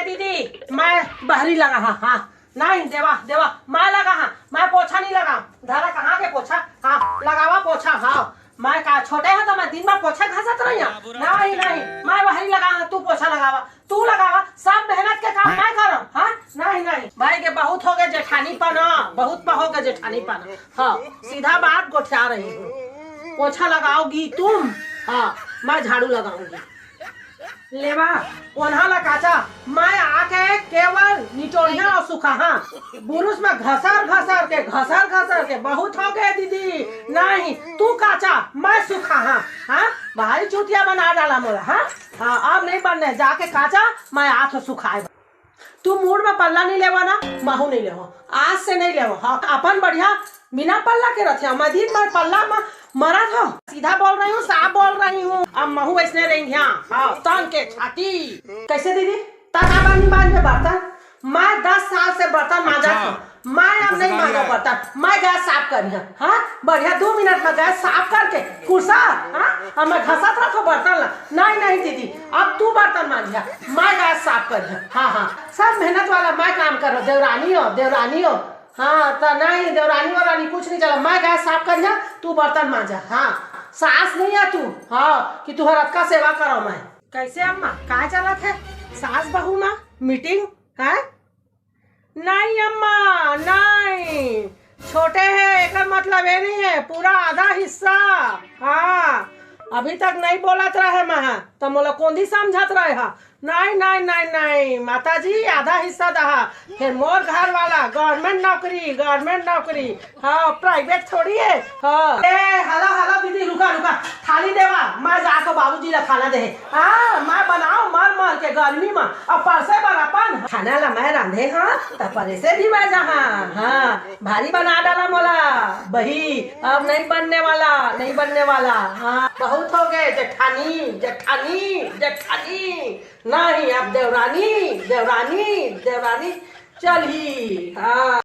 दीदी मैं बहरी लगा हाँ हाँ नहीं देवा देवा मैं लगा हाँ मैं पोछा नहीं लगा धारा कहाँ के पोछा हाँ लगावा पोछा हाँ मैं का छोटे है तो मैं दिन भर पोछा घासत रही नहीं नहीं मैं बहरी लगा हाँ तू पोछा लगावा तू लगावा सब मेहनत के काम मैं करो हाँ नहीं नहीं भाई के बहुत हो गए जेठानी पना बहुत हो गए जेठानी पना हाँ सीधा बात गोठिया रही हूँ पोछा लगाओगी तुम हाँ मैं झाड़ू लगाऊंगी लेवा ओन्हा ला काचा मैं आके केवल निचोड़िया और सुखाहा बुरुस में घसर के बहुत हो गए दीदी नहीं तू काचा मैं सुखाहा हाँ भारी चूतिया बना डाला मोला हाँ हाँ अब नहीं बनने जाके काचा मैं आठ सुखाए तू मूड में पल्ला नहीं लेवा ना महू नहीं लेवा आज से नहीं लेवा हाँ अपन बढ़िया बिना पल्ला के रखे मजीद में पल्ला में मरा था सीधा बोल रही हूँ साफ बोल रही हूँ अब महू ऐसने रही हाँ तन के छाती कैसे दीदी ताका बानी बांध में बर्तन मैं 10 साल से बर्तन मांजा था मैं अब नहीं मांगा बर्तन मैं गैस साफ करी हाँ बढ़िया 2 मिनट में गैस साफ करके कुर्सा हाँ मैं घसत रखो बर्तन ला नहीं नहीं दीदी अब तू बर्तन मांझिया मैं गैस साफ करी हाँ हाँ सब मेहनत वाला मैं काम करो देवरानी हो हाँ तो नहीं देवरानी वारानी कुछ नहीं चला मैं गैस साफ करिया तू बर्तन मांझा हाँ सास नहीं है तू हाँ कि तू हर का सेवा करो मैं कैसे अम्मा कहाँ चला थे सास बहू ना मीटिंग है नहीं अम्मा नहीं छोटे है एक मतलब ये नहीं है पूरा आधा हिस्सा हाँ अभी तक नहीं बोलत रहे मैं तो मोला कौन समझत रहे हा नहीं नहीं नहीं नहीं माता जी आधा हिस्सा दहा फिर मोर घर वाला गवर्नमेंट नौकरी हाँ प्राइवेट थोड़ी है हाँ हला दीदी रुका थाली देवा मैं जाकर बाबूजी ला खाना दे हाँ मैं बनाओ मर के गर्मी में अब परसे बरापन खाना ला मैं रांधे हाँ तब परसे भी मैं जहाँ हाँ भारी बना डाला मोला बही अब नहीं बनने वाला हाँ बहुत हो गए जेठानी नहीं अब देवरानी चल ही हाँ।